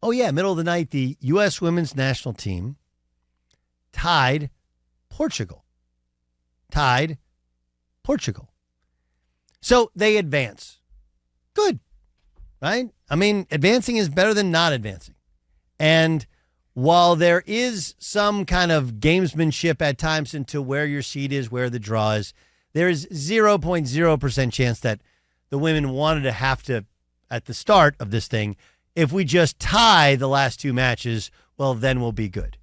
Oh, yeah, middle of the night, the U.S. women's national team tied Portugal. So they advance. Good, right? I mean, advancing is better than not advancing. And while there is some kind of gamesmanship at times into where your seed is, where the draw is, there is 0.0% chance that the women wanted to have to, at the start of this thing, if we just tie the last two matches, well, then we'll be good.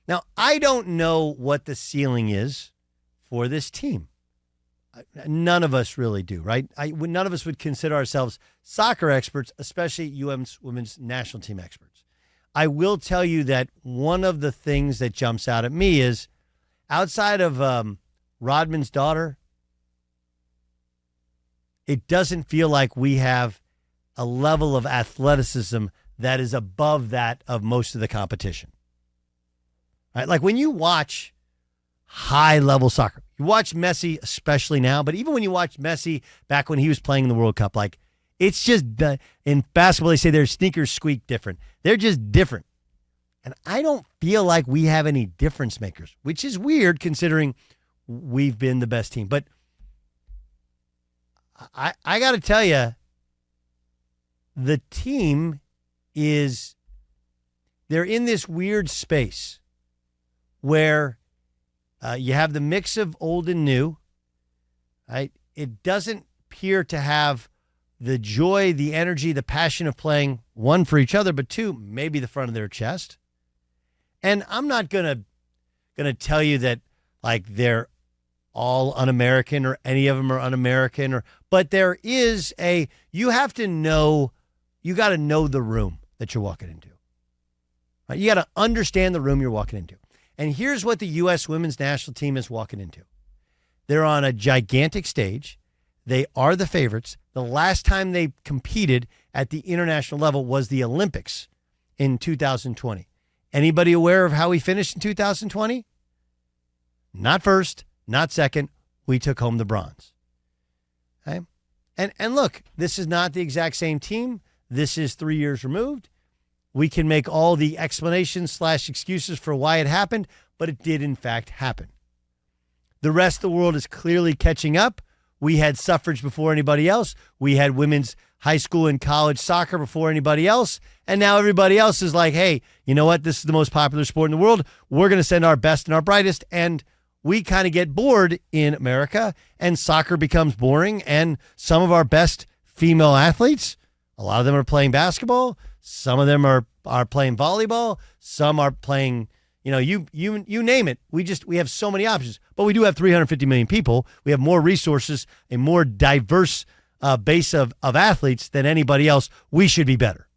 Now, I don't know what the ceiling is for this team. None of us really do, right? None of us would consider ourselves soccer experts, especially women's national team experts. I will tell you that one of the things that jumps out at me is outside of Rodman's daughter, it doesn't feel like we have a level of athleticism that is above that of most of the competition. Right? Like when you watch high-level soccer, you watch Messi, especially now, but even when you watch Messi back when he was playing in the World Cup, like it's just, in basketball, they say their sneakers squeak different. They're just different. And I don't feel like we have any difference makers, which is weird considering we've been the best team. But I got to tell you, the team is, they're in this weird space where you have the mix of old and new, right? It doesn't appear to have the joy, the energy, the passion of playing, one, for each other, but two, maybe the front of their chest. And I'm not gonna tell you that like they're all un-American or any of them are un-American, but there is you have to know, you got to know the room that you're walking into. Right? You got to understand the room you're walking into. And here's what the U.S. women's national team is walking into. They're on a gigantic stage. They are the favorites. The last time they competed at the international level was the Olympics in 2020. Anybody aware of how we finished in 2020? Not first, not second. We took home the bronze. Okay? And look, this is not the exact same team. This is 3 years removed. We can make all the explanations / excuses for why it happened, but it did in fact happen. The rest of the world is clearly catching up. We had suffrage before anybody else. We had women's high school and college soccer before anybody else. And now everybody else is like, hey, you know what? This is the most popular sport in the world. We're going to send our best and our brightest. And we kind of get bored in America and soccer becomes boring. And some of our best female athletes, a lot of them are playing basketball. Some of them are playing volleyball. Some are playing, you name it. We have so many options, but we do have 350 million people. We have more resources, a more diverse base of athletes than anybody else. We should be better.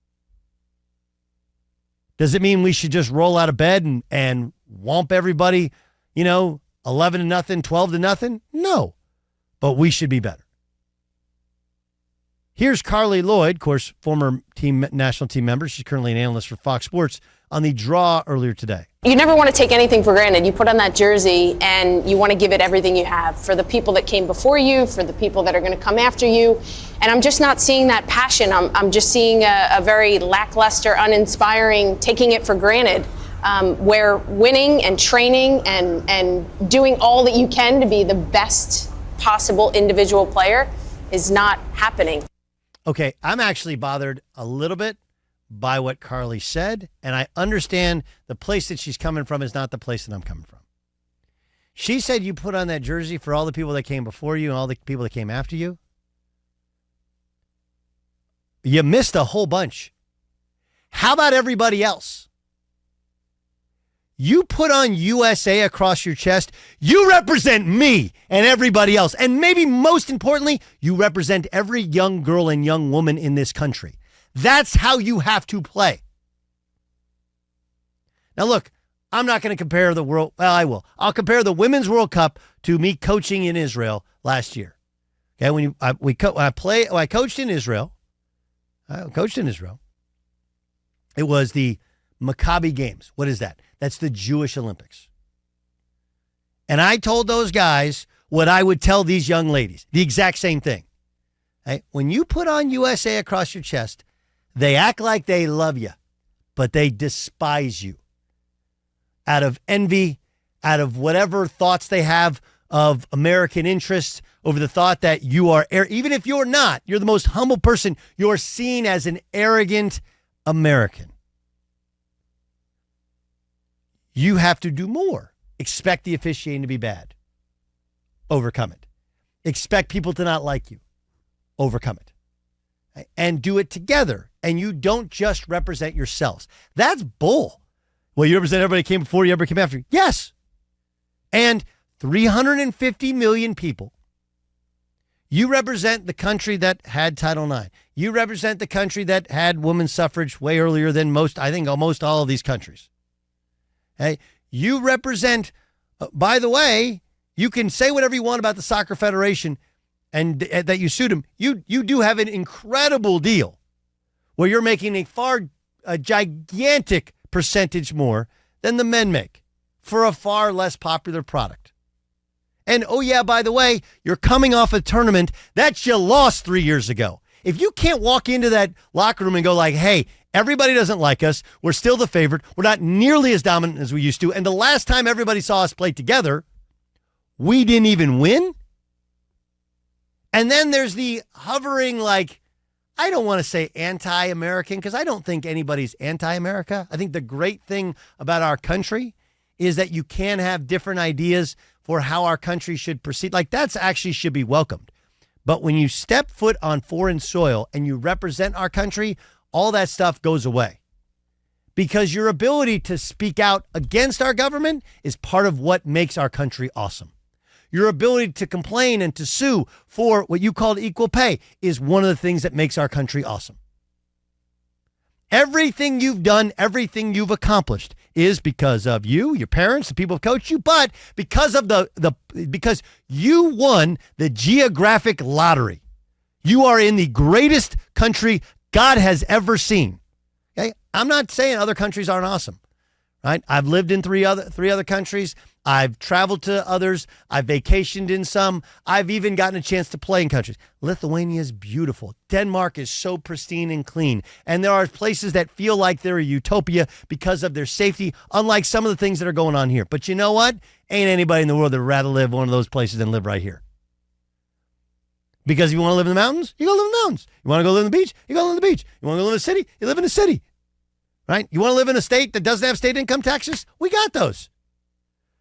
Does it mean we should just roll out of bed and whomp everybody, 11-0, 12-0? No, but we should be better. Here's Carly Lloyd, of course, former national team member. She's currently an analyst for Fox Sports, on the draw earlier today. You never want to take anything for granted. You put on that jersey and you want to give it everything you have for the people that came before you, for the people that are going to come after you. And I'm just not seeing that passion. I'm just seeing a very lackluster, uninspiring, taking it for granted, where winning and training and doing all that you can to be the best possible individual player is not happening. Okay, I'm actually bothered a little bit by what Carly said, and I understand the place that she's coming from is not the place that I'm coming from. She said you put on that jersey for all the people that came before you and all the people that came after you. You missed a whole bunch. How about everybody else? You put on USA across your chest. You represent me and everybody else. And maybe most importantly, you represent every young girl and young woman in this country. That's how you have to play. Now, look, I'm not going to compare the world. Well, I will. I'll compare the Women's World Cup to me coaching in Israel last year. Okay, I coached in Israel. It was the Maccabi Games. What is that? That's the Jewish Olympics. And I told those guys what I would tell these young ladies, the exact same thing. Right? When you put on USA across your chest, They act like they love you, but they despise you. Out of envy, out of whatever thoughts they have of American interests, over the thought that you are, even if you're not, you're the most humble person, you're seen as an arrogant American. You have to do more. Expect the officiating to be bad. Overcome it. Expect people to not like you. Overcome it. And do it together. And you don't just represent yourselves. That's bull. Well, you represent everybody who came before you, everybody came after you. Yes. And 350 million people. You represent the country that had Title IX. You represent the country that had women's suffrage way earlier than most, I think, almost all of these countries. Hey, you represent, by the way, you can say whatever you want about the Soccer Federation and that you sued them. You do have an incredible deal where you're making a gigantic percentage more than the men make for a far less popular product. And, oh, yeah, by the way, you're coming off a tournament that you lost 3 years ago. If you can't walk into that locker room and go like, hey, everybody doesn't like us. We're still the favorite. We're not nearly as dominant as we used to. And the last time everybody saw us play together, we didn't even win. And then there's the hovering, like, I don't want to say anti-American because I don't think anybody's anti-America. I think the great thing about our country is that you can have different ideas for how our country should proceed. Like, that's actually should be welcomed. But when you step foot on foreign soil and you represent our country, all that stuff goes away. Because your ability to speak out against our government is part of what makes our country awesome. Your ability to complain and to sue for what you called equal pay is one of the things that makes our country awesome. Everything you've done, everything you've accomplished is because of you, your parents, the people who coached you, but because of because you won the geographic lottery. You are in the greatest country God has ever seen. Okay? I'm not saying other countries aren't awesome. Right? I've lived in three other countries. I've traveled to others. I've vacationed in some. I've even gotten a chance to play in countries. Lithuania is beautiful. Denmark is so pristine and clean. And there are places that feel like they're a utopia because of their safety, unlike some of the things that are going on here. But you know what? Ain't anybody in the world that would rather live one of those places than live right here. Because if you want to live in the mountains, you go live in the mountains. You want to go live on the beach, you go live on the beach. You want to go live in a city, you live in a city. Right? You want to live in a state that doesn't have state income taxes? We got those.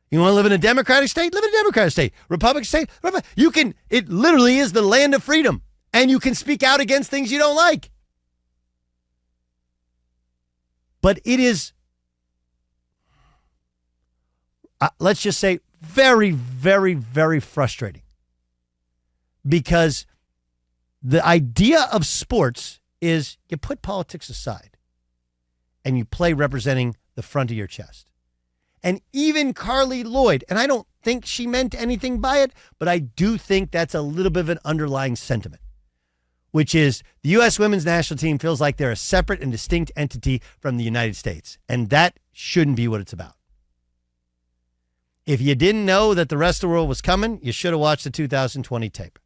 You want to live in a Democratic state? Live in a Democratic state. Republican state? You can, it literally is the land of freedom. And you can speak out against things you don't like. But it is, let's just say, very, very, very frustrating. Because the idea of sports is you put politics aside. And you play representing the front of your chest. And even Carly Lloyd, and I don't think she meant anything by it, but I do think that's a little bit of an underlying sentiment, which is the U.S. women's national team feels like they're a separate and distinct entity from the United States. And that shouldn't be what it's about. If you didn't know that the rest of the world was coming, you should have watched the 2020 tape.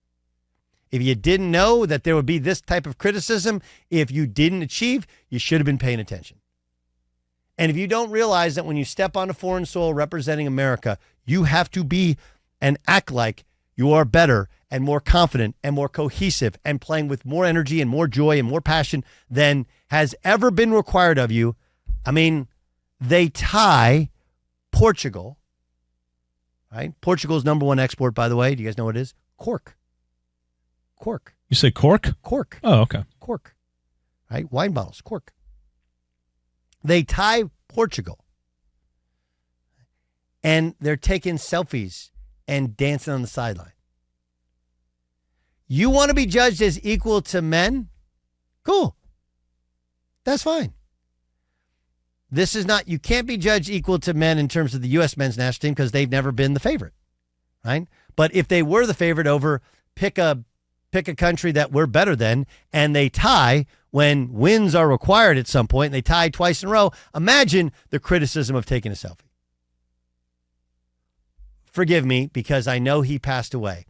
If you didn't know that there would be this type of criticism, if you didn't achieve, you should have been paying attention. And if you don't realize that when you step onto foreign soil representing America, you have to be and act like you are better and more confident and more cohesive and playing with more energy and more joy and more passion than has ever been required of you. I mean, they tie Portugal, right? Portugal's number one export, by the way. Do you guys know what it is? Cork. Cork. You say cork? Cork. Oh, okay. Cork. Right? Wine bottles. Cork. They tie Portugal, and they're taking selfies and dancing on the sideline. You want to be judged as equal to men? Cool. That's fine. This is not, you can't be judged equal to men in terms of the U.S. men's national team because they've never been the favorite, right? But if they were the favorite over, pick a country that we're better than, and they tie when wins are required at some point, and they tie twice in a row, imagine the criticism of taking a selfie. Forgive me, because I know he passed away.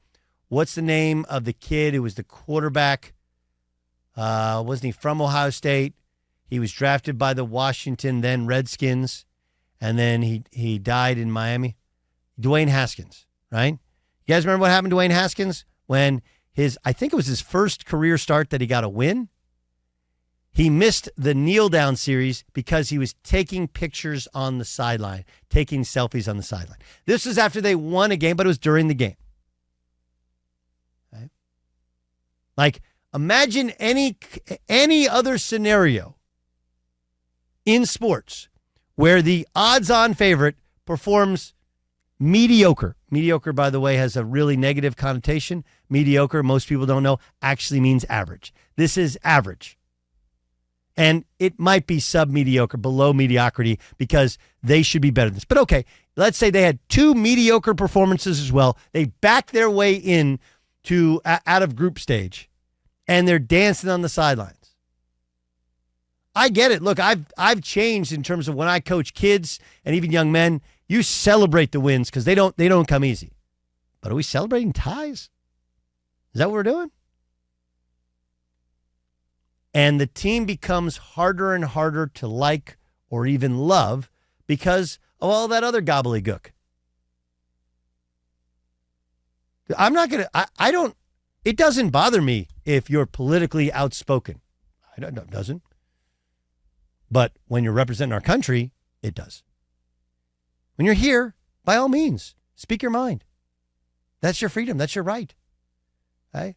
What's the name of the kid who was the quarterback Wasn't he from Ohio State? He was drafted by the Washington, then Redskins, and then he died in Miami. Dwayne Haskins, right? You guys remember what happened to Dwayne Haskins when I think it was his first career start that he got a win? He missed the kneel down series because he was taking pictures on the sideline, taking selfies on the sideline. This was after they won a game, but it was during the game. Okay? Like, imagine any other scenario in sports where the odds-on favorite performs mediocre. Mediocre, by the way, has a really negative connotation. Mediocre, most people don't know, actually means average. This is average. And it might be sub-mediocre, below mediocrity, because they should be better than this. But okay, let's say they had 2 mediocre performances as well. They backed their way in to out of group stage, and they're dancing on the sidelines. I get it. Look, I've changed in terms of when I coach kids and even young men. You celebrate the wins because they don't come easy. But are we celebrating ties? Is that what we're doing? And the team becomes harder and harder to like or even love because of all that other gobbledygook. I'm not going to, I don't, it doesn't bother me if you're politically outspoken. It doesn't. But when you're representing our country, it does. When you're here, by all means, speak your mind. That's your freedom. That's your right. Okay?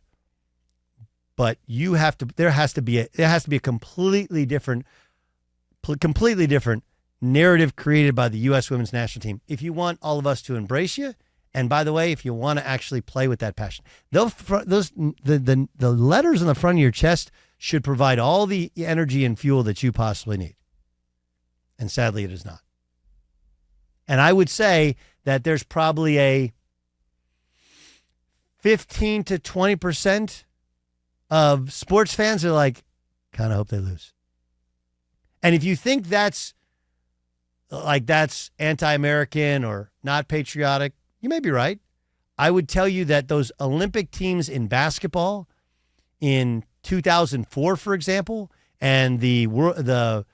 But there has to be a completely different narrative created by the U.S. Women's National Team. If you want all of us to embrace you, and by the way, if you want to actually play with that passion, the letters on the front of your chest should provide all the energy and fuel that you possibly need. And sadly, it is not. And I would say that there's probably a 15 to 20% of sports fans are like, kind of hope they lose. And if you think that's anti-American or not patriotic, you may be right. I would tell you that those Olympic teams in basketball in 2004, for example, and the World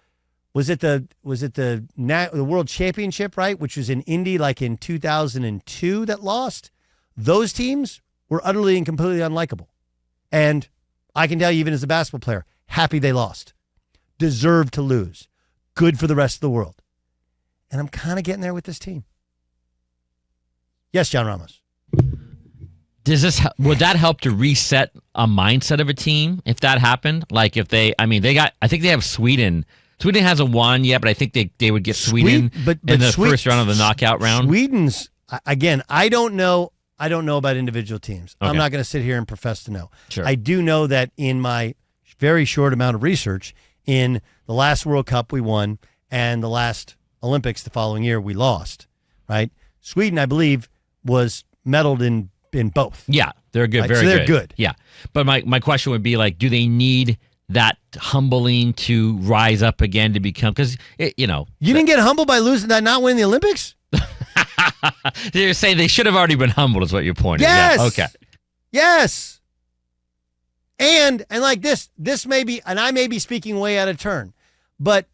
Championship, right, which was in Indy like in 2002 that lost, those teams were utterly and completely unlikable. And I can tell you, even as a basketball player, happy they lost. Deserved to lose. Good for the rest of the world. And I'm kind of getting there with this team. Yes, John Ramos. Would that help to reset a mindset of a team if that happened? Like if I think they have Sweden. Sweden hasn't won yet, but I think they would get Sweden in the first round of the knockout round. Sweden's, again, I don't know about individual teams. Okay. I'm not going to sit here and profess to know. Sure. I do know that in my very short amount of research, in the last World Cup we won, and the last Olympics the following year we lost, right? Sweden, I believe, was medaled in both. Yeah, they're good, right? very so good. they're good. Yeah, but my question would be like, do they need that humbling to rise up again to become, because, you didn't get humbled by losing that, not winning the Olympics? You're saying they should have already been humbled is what you're pointing. Yes. Yeah. Okay. Yes. And like this may be, and I may be speaking way out of turn, but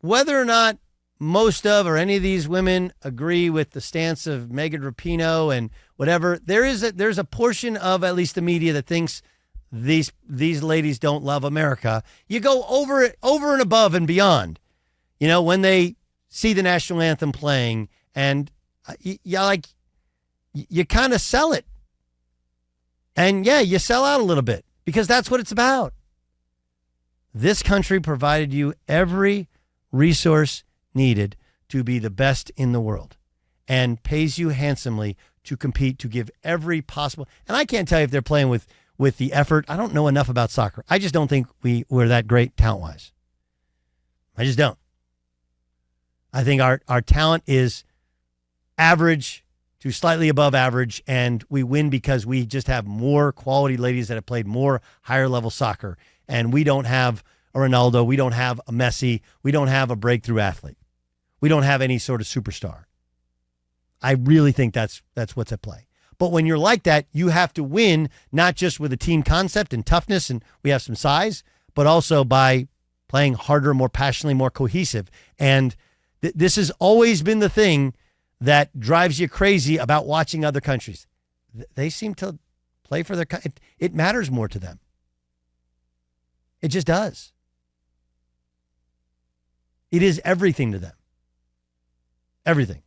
whether or not most of or any of these women agree with the stance of Megan Rapinoe and whatever, there's a portion of at least the media that thinks these ladies don't love America. You go over and above and beyond, when they see the national anthem playing, and you kind of sell it. And yeah, you sell out a little bit because that's what it's about. This country provided you every resource needed to be the best in the world and pays you handsomely to compete, to give every possible. And I can't tell you if they're playing with the effort. I don't know enough about soccer. I just don't think we're that great talent-wise. I just don't. I think our talent is average to slightly above average, and we win because we just have more quality ladies that have played more higher-level soccer, and we don't have a Ronaldo, we don't have a Messi, we don't have a breakthrough athlete. We don't have any sort of superstar. I really think that's what's at play. But when you're like that, you have to win, not just with a team concept and toughness, and we have some size, but also by playing harder, more passionately, more cohesive. And this has always been the thing that drives you crazy about watching other countries. They seem to play for their country. It matters more to them. It just does. It is everything to them. Everything.